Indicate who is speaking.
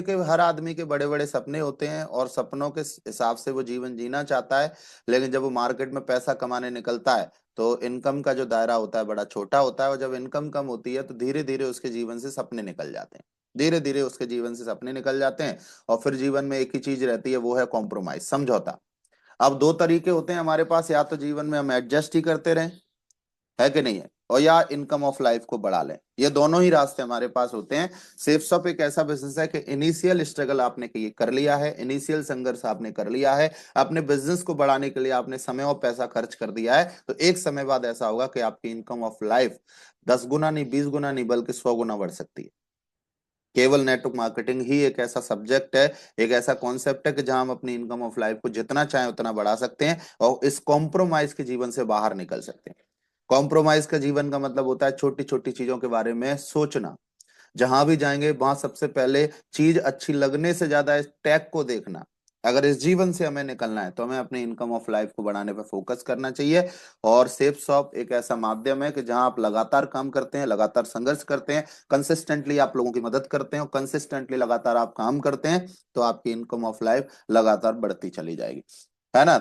Speaker 1: के हर आदमी के बड़े बड़े सपने होते हैं और सपनों के हिसाब से वो जीवन जीना चाहता है, लेकिन जब वो मार्केट में पैसा कमाने निकलता है तो इनकम का जो दायरा होता है बड़ा छोटा होता है, और जब इनकम कम होती है तो धीरे धीरे उसके जीवन से सपने निकल जाते हैं, धीरे धीरे उसके जीवन से सपने निकल जाते हैं। और फिर जीवन में एक ही चीज रहती है, वो है कॉम्प्रोमाइज, समझौता। अब दो तरीके होते हैं हमारे पास, या तो जीवन में हम एडजस्ट ही करते रहें, है कि नहीं है, और या इनकम ऑफ लाइफ को बढ़ा लें। ये दोनों ही रास्ते हमारे पास होते हैं। सेफ शॉप एक ऐसा बिजनेस है कि इनिशियल स्ट्रगल आपने कर लिया है, इनिशियल संघर्ष आपने कर लिया है, अपने बिजनेस को बढ़ाने के लिए आपने समय और पैसा खर्च कर दिया है, तो एक समय बाद ऐसा होगा कि आपकी इनकम ऑफ लाइफ 10 गुना नहीं, 20 गुना नहीं, बल्कि 100 गुना बढ़ सकती है। केवल नेटवर्क मार्केटिंग ही एक ऐसा सब्जेक्ट है, एक ऐसा कॉन्सेप्ट है कि जहां हम अपनी इनकम ऑफ लाइफ को जितना चाहें उतना बढ़ा सकते हैं और इस कॉम्प्रोमाइज के जीवन से बाहर निकल सकते हैं। कॉम्प्रोमाइज का जीवन का मतलब होता है छोटी छोटी चीजों के बारे में सोचना, जहां भी जाएंगे वहां सबसे पहले चीज अच्छी लगने से ज्यादा इस टैग को देखना। अगर इस जीवन से हमें निकलना है तो हमें अपनी इनकम ऑफ लाइफ को बढ़ाने पर फोकस करना चाहिए। और सेफ शॉप एक ऐसा माध्यम है कि जहां आप लगातार काम करते हैं, लगातार संघर्ष करते हैं, कंसिस्टेंटली आप लोगों की मदद करते हैं और कंसिस्टेंटली लगातार आप काम करते हैं, तो आपकी इनकम ऑफ लाइफ लगातार बढ़ती चली जाएगी, है ना।